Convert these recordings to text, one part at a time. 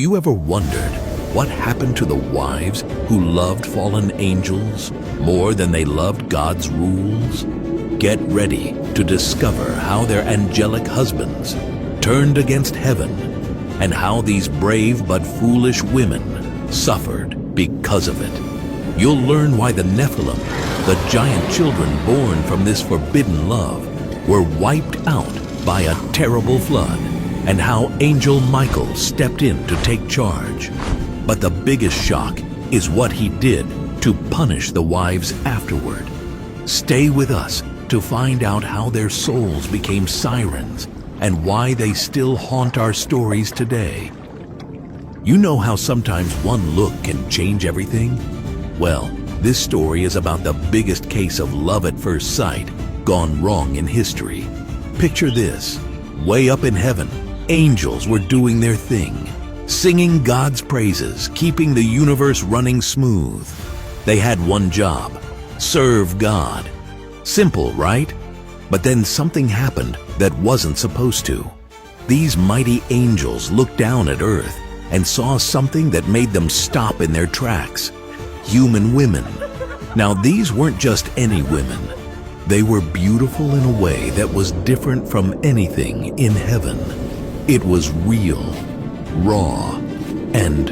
You ever wondered what happened to the wives who loved fallen angels more than they loved God's rules? Get ready to discover how their angelic husbands turned against heaven and how these brave but foolish women suffered because of it. You'll learn why the Nephilim, the giant children born from this forbidden love, were wiped out by a terrible flood, and how Angel Michael stepped in to take charge. But the biggest shock is what he did to punish the wives afterward. Stay with us to find out how their souls became sirens and why they still haunt our stories today. You know how sometimes one look can change everything? Well, this story is about the biggest case of love at first sight gone wrong in history. Picture this: way up in heaven, angels were doing their thing, singing God's praises, keeping the universe running smooth. They had one job: serve God. Simple, right? But then something happened that wasn't supposed to. These mighty angels looked down at earth and saw something that made them stop in their tracks: human women. Now, these weren't just any women. They were beautiful in a way that was different from anything in heaven. It was real, raw, and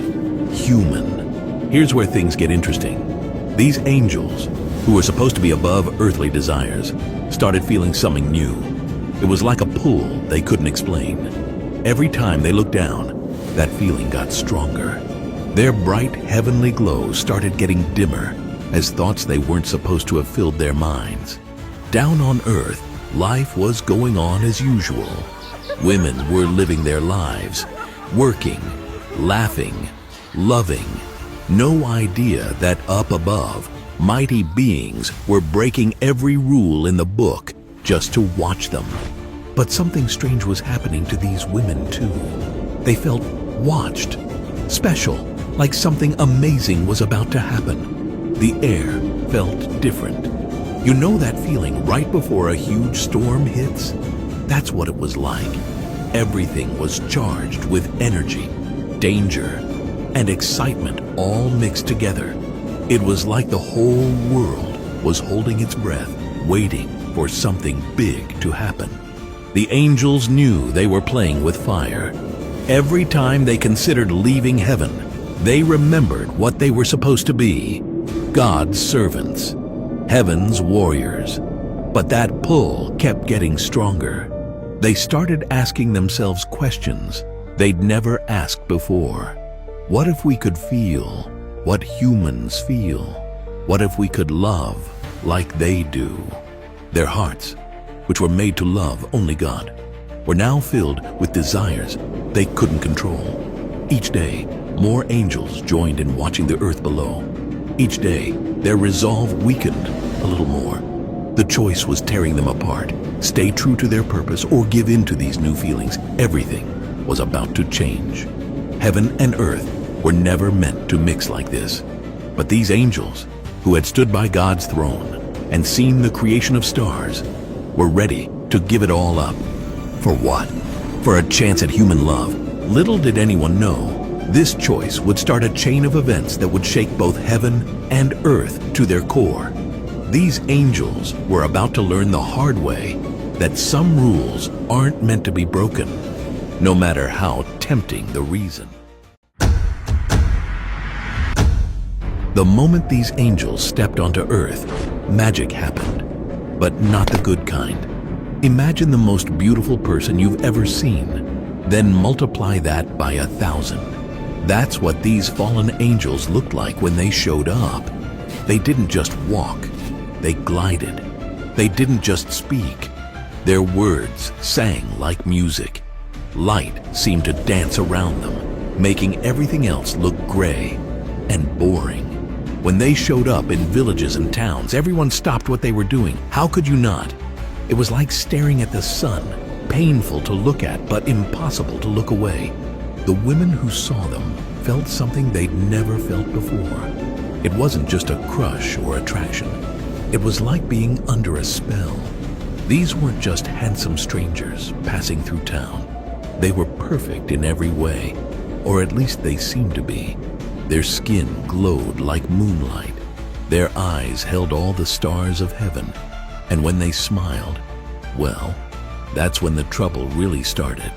human. Here's where things get interesting. These angels, who were supposed to be above earthly desires, started feeling something new. It was like a pull they couldn't explain. Every time they looked down, that feeling got stronger. Their bright heavenly glow started getting dimmer as thoughts they weren't supposed to have filled their minds. Down on earth, life was going on as usual. Women were living their lives, working, laughing, loving. No idea that up above, mighty beings were breaking every rule in the book just to watch them. But something strange was happening to these women too. They felt watched, special, like something amazing was about to happen. The air felt different. You know that feeling right before a huge storm hits? That's what it was like. Everything was charged with energy, danger, and excitement all mixed together. It was like the whole world was holding its breath, waiting for something big to happen. The angels knew they were playing with fire. Every time they considered leaving heaven, they remembered what they were supposed to be: God's servants, heaven's warriors. But that pull kept getting stronger. They started asking themselves questions they'd never asked before. What if we could feel what humans feel? What if we could love like they do? Their hearts, which were made to love only God, were now filled with desires they couldn't control. Each day, more angels joined in watching the earth below. Each day, their resolve weakened a little more. The choice was tearing them apart: stay true to their purpose or give in to these new feelings. Everything was about to change. Heaven and earth were never meant to mix like this. But these angels, who had stood by God's throne and seen the creation of stars, were ready to give it all up. For what? For a chance at human love. Little did anyone know, this choice would start a chain of events that would shake both heaven and earth to their core. These angels were about to learn the hard way that some rules aren't meant to be broken, no matter how tempting the reason. The moment these angels stepped onto earth, magic happened, but not the good kind. Imagine the most beautiful person you've ever seen, then multiply that by 1,000. That's what these fallen angels looked like when they showed up. They didn't just walk, they glided. They didn't just speak, their words sang like music. Light seemed to dance around them, making everything else look gray and boring. When they showed up in villages and towns, everyone stopped what they were doing. How could you not? It was like staring at the sun, painful to look at but impossible to look away. The women who saw them felt something they'd never felt before. It wasn't just a crush or attraction. It was like being under a spell. These weren't just handsome strangers passing through town. They were perfect in every way. or at least they seemed to be. Their skin glowed like moonlight. Their eyes held all the stars of heaven. And when they smiled, well, that's when the trouble really started.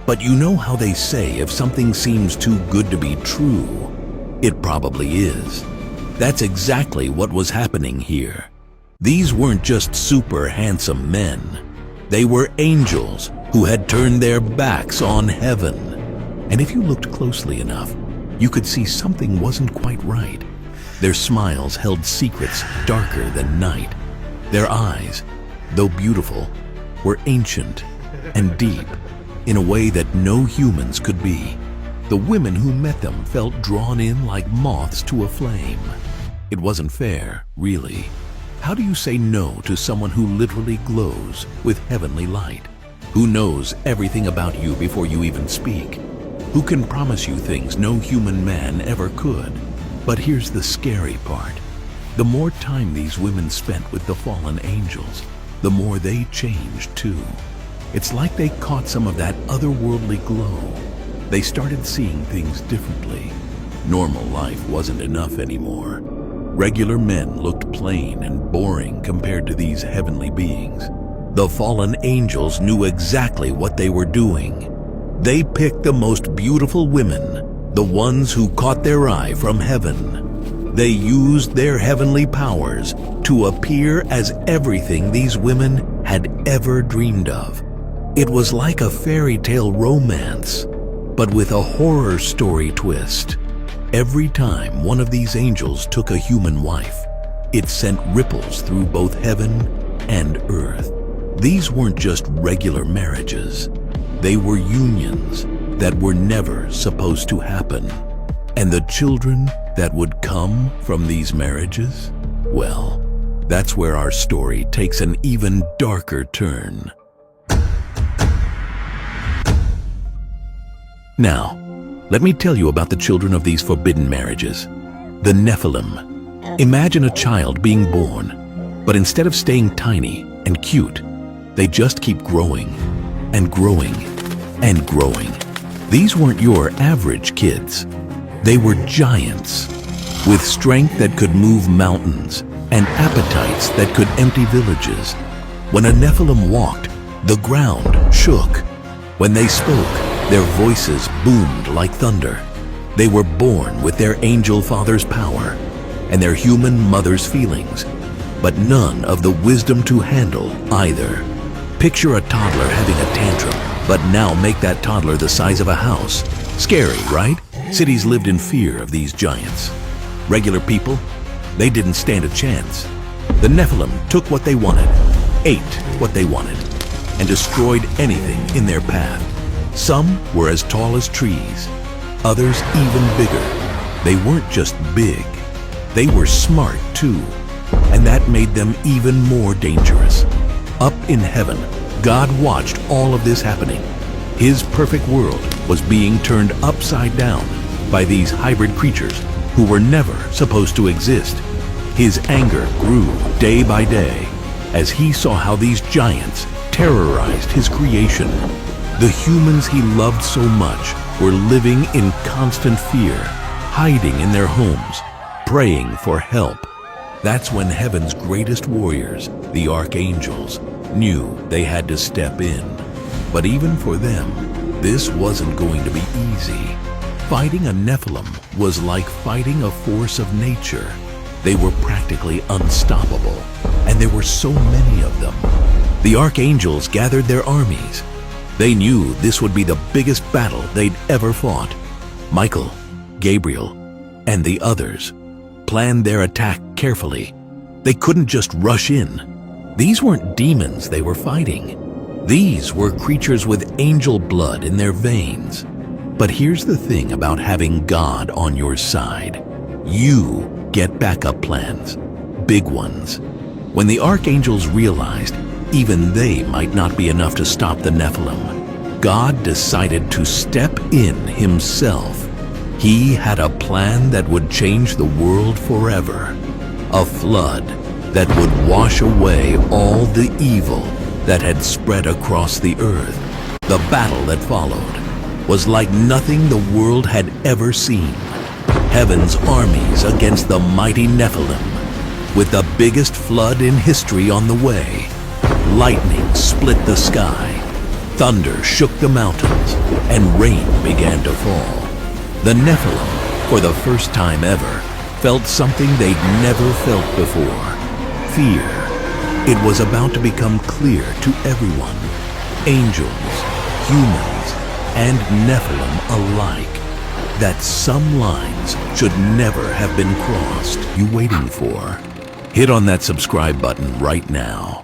But you know how they say if something seems too good to be true, it probably is. That's exactly what was happening here. These weren't just super handsome men. They were angels who had turned their backs on heaven. And if you looked closely enough, you could see something wasn't quite right. Their smiles held secrets darker than night. Their eyes, though beautiful, were ancient and deep in a way that no humans could be. The women who met them felt drawn in like moths to a flame. It wasn't fair, really. How do you say no to someone who literally glows with heavenly light? Who knows everything about you before you even speak? Who can promise you things no human man ever could? But here's the scary part. The more time these women spent with the fallen angels, the more they changed too. It's like they caught some of that otherworldly glow. They started seeing things differently. Normal life wasn't enough anymore. Regular men looked plain and boring compared to these heavenly beings. The fallen angels knew exactly what they were doing. They picked the most beautiful women, the ones who caught their eye from heaven. They used their heavenly powers to appear as everything these women had ever dreamed of. It was like a fairy tale romance, but with a horror story twist. Every time one of these angels took a human wife, it sent ripples through both heaven and earth. These weren't just regular marriages. They were unions that were never supposed to happen. And the children that would come from these marriages, well, that's where our story takes an even darker turn. Now, let me tell you about the children of these forbidden marriages. The Nephilim. Imagine a child being born, but instead of staying tiny and cute, they just keep growing and growing and growing. These weren't your average kids. They were giants with strength that could move mountains and appetites that could empty villages. When a Nephilim walked, the ground shook. When they spoke, their voices boomed like thunder. They were born with their angel father's power and their human mother's feelings, but none of the wisdom to handle either. Picture a toddler having a tantrum, but now make that toddler the size of a house. Scary, right? Cities lived in fear of these giants. Regular people, they didn't stand a chance. The Nephilim took what they wanted, ate what they wanted, and destroyed anything in their path. Some were as tall as trees, others even bigger. They weren't just big, they were smart too, and that made them even more dangerous. Up in heaven, God watched all of this happening. His perfect world was being turned upside down by these hybrid creatures who were never supposed to exist. His anger grew day by day as he saw how these giants terrorized his creation. The humans he loved so much were living in constant fear, hiding in their homes, praying for help. That's when heaven's greatest warriors, the archangels, knew they had to step in. But even for them, this wasn't going to be easy. Fighting a Nephilim was like fighting a force of nature. They were practically unstoppable, and there were so many of them. The archangels gathered their armies. They knew this would be the biggest battle they'd ever fought. Michael, Gabriel, and the others planned their attack carefully. They couldn't just rush in. These weren't demons they were fighting. These were creatures with angel blood in their veins. But here's the thing about having God on your side. You get backup plans, big ones. When the archangels realized even they might not be enough to stop the Nephilim, God decided to step in himself. He had a plan that would change the world forever. A flood that would wash away all the evil that had spread across the earth. The battle that followed, was like nothing the world had ever seen. Heaven's armies against the mighty Nephilim. With the biggest flood in history on the way, lightning split the sky, thunder shook the mountains, and rain began to fall. The Nephilim, for the first time ever, felt something they'd never felt before: fear. It was about to become clear to everyone, angels, humans, and Nephilim alike, that some lines should never have been crossed. You waiting for? Hit on that subscribe button right now.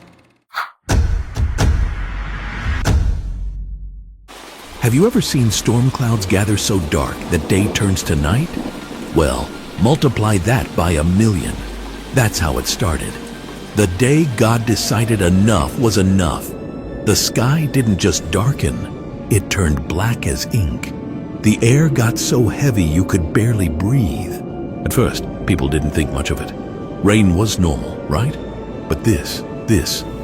Have you ever seen storm clouds gather so dark that day turns to night? Well, multiply that by 1,000,000. That's how it started. The day God decided enough was enough. The sky didn't just darken, it turned black as ink. The air got so heavy you could barely breathe. At first, people didn't think much of it. Rain was normal, right? But this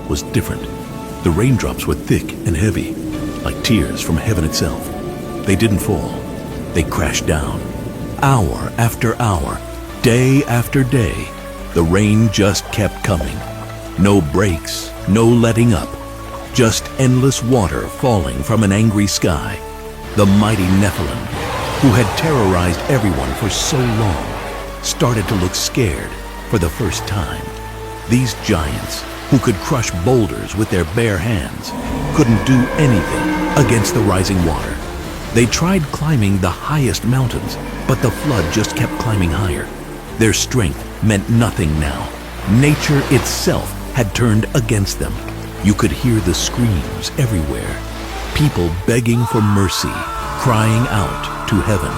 was different. The raindrops were thick and heavy, like tears from heaven itself. They didn't fall. They crashed down. Hour after hour, day after day, the rain just kept coming. No breaks, no letting up. Just endless water falling from an angry sky. The mighty Nephilim, who had terrorized everyone for so long, started to look scared for the first time. These giants, who could crush boulders with their bare hands, couldn't do anything against the rising water. They tried climbing the highest mountains, but the flood just kept climbing higher. Their strength meant nothing now. Nature itself had turned against them. You could hear the screams everywhere. People begging for mercy, crying out to heaven.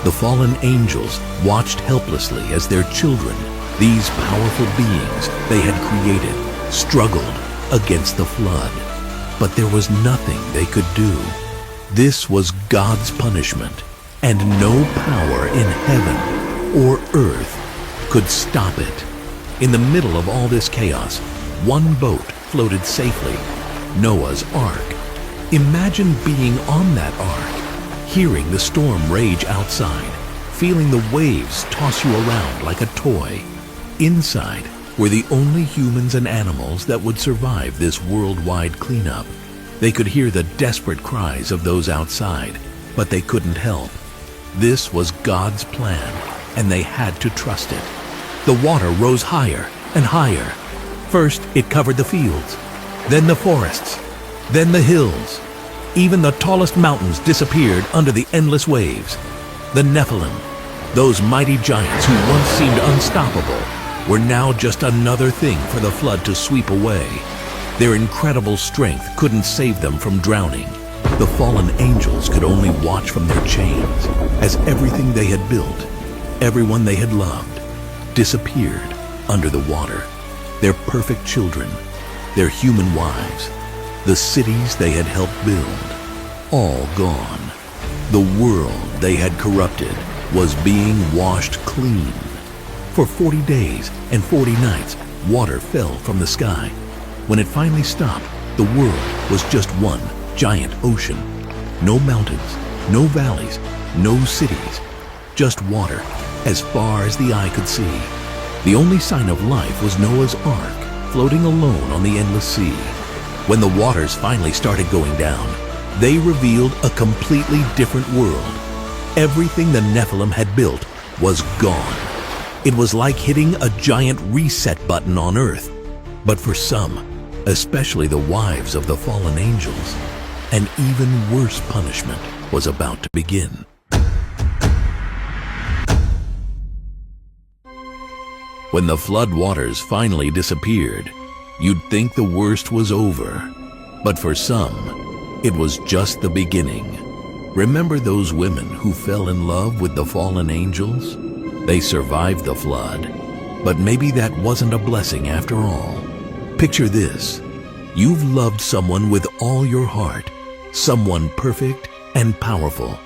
The fallen angels watched helplessly as their children, these powerful beings they had created, struggled against the flood. But there was nothing they could do. This was God's punishment, and no power in heaven or earth could stop it. In the middle of all this chaos, one boat floated safely, Noah's Ark. Imagine being on that ark, hearing the storm rage outside, feeling the waves toss you around like a toy. Inside were the only humans and animals that would survive this worldwide cleanup. They could hear the desperate cries of those outside, but they couldn't help. This was God's plan, and they had to trust it. The water rose higher and higher. First, it covered the fields, then the forests, then the hills. Even the tallest mountains disappeared under the endless waves. The Nephilim, those mighty giants who once seemed unstoppable, were now just another thing for the flood to sweep away. Their incredible strength couldn't save them from drowning. The fallen angels could only watch from their chains as everything they had built, everyone they had loved, disappeared under the water. Their perfect children, their human wives, the cities they had helped build, all gone. The world they had corrupted was being washed clean. For 40 days and 40 nights, water fell from the sky. When it finally stopped, the world was just one giant ocean. No mountains, no valleys, no cities, just water as far as the eye could see. The only sign of life was Noah's Ark, floating alone on the endless sea. When the waters finally started going down, they revealed a completely different world. Everything the Nephilim had built was gone. It was like hitting a giant reset button on Earth. But for some, especially the wives of the fallen angels, an even worse punishment was about to begin. When the flood waters finally disappeared, you'd think the worst was over. But for some, it was just the beginning. Remember those women who fell in love with the fallen angels? They survived the flood, but maybe that wasn't a blessing after all. Picture this. You've loved someone with all your heart, someone perfect and powerful,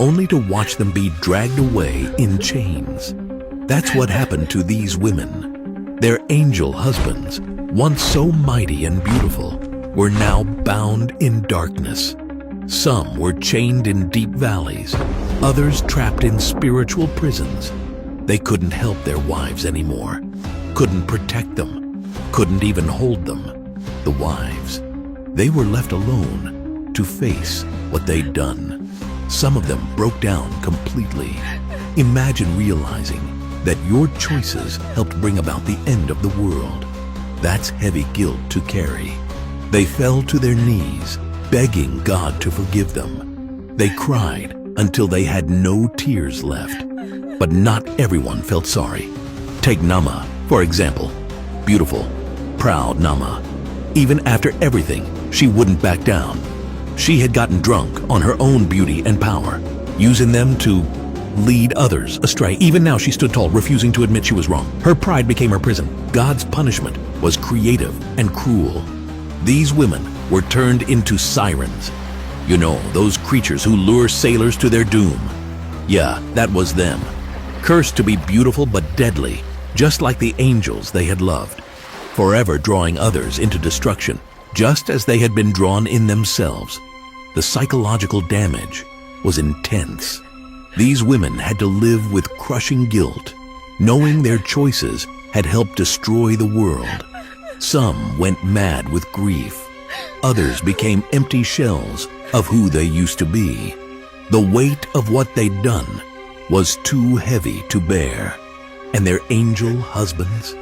only to watch them be dragged away in chains. That's what happened to these women. Their angel husbands, once so mighty and beautiful, were now bound in darkness. Some were chained in deep valleys, others trapped in spiritual prisons. They couldn't help their wives anymore, couldn't protect them, couldn't even hold them. The wives, they were left alone to face what they'd done. Some of them broke down completely. Imagine realizing that your choices helped bring about the end of the world. That's heavy guilt to carry. They fell to their knees, begging God to forgive them. They cried until they had no tears left. But not everyone felt sorry. Take Nama, for example. Beautiful, proud Nama. Even after everything, she wouldn't back down. She had gotten drunk on her own beauty and power, using them to lead others astray. Even now she stood tall, refusing to admit she was wrong. Her pride became her prison. God's punishment was creative and cruel. These women were turned into sirens. You know, those creatures who lure sailors to their doom. Yeah, that was them. Cursed to be beautiful but deadly, just like the angels they had loved. Forever drawing others into destruction, just as they had been drawn in themselves. The psychological damage was intense. These women had to live with crushing guilt, knowing their choices had helped destroy the world. Some went mad with grief. Others became empty shells of who they used to be. The weight of what they'd done was too heavy to bear. And their angel husbands,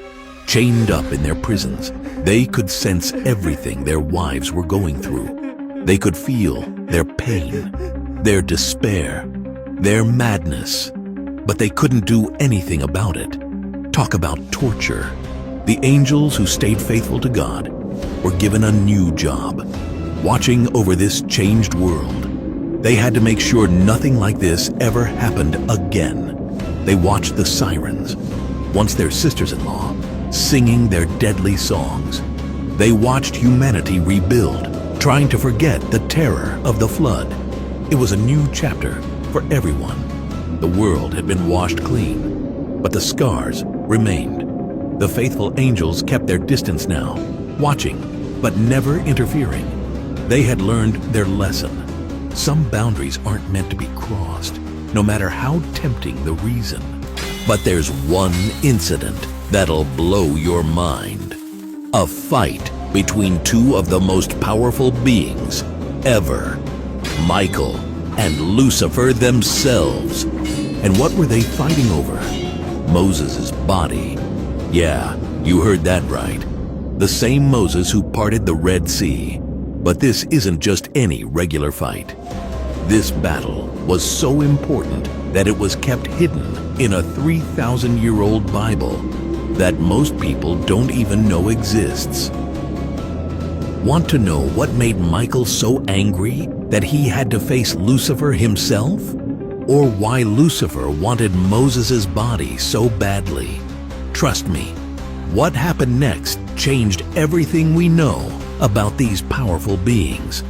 chained up in their prisons, they could sense everything their wives were going through. They could feel their pain, their despair, their madness, but they couldn't do anything about it. Talk about torture. The angels who stayed faithful to God were given a new job, watching over this changed world. They had to make sure nothing like this ever happened again. They watched the sirens, once their sisters-in-law, singing their deadly songs. They watched humanity rebuild, trying to forget the terror of the flood. It was a new chapter for everyone. The world had been washed clean, but the scars remained. The faithful angels kept their distance now, watching, but never interfering. They had learned their lesson. Some boundaries aren't meant to be crossed, no matter how tempting the reason. But there's one incident that'll blow your mind. A fight between two of the most powerful beings ever, Michael and Lucifer themselves. And what were they fighting over? Moses' body. Yeah, you heard that right. The same Moses who parted the Red Sea. But this isn't just any regular fight. This battle was so important that it was kept hidden in a 3,000-year-old Bible that most people don't even know exists. Want to know what made Michael so angry that he had to face Lucifer himself? Or why Lucifer wanted Moses' body so badly? Trust me, what happened next changed everything we know about these powerful beings.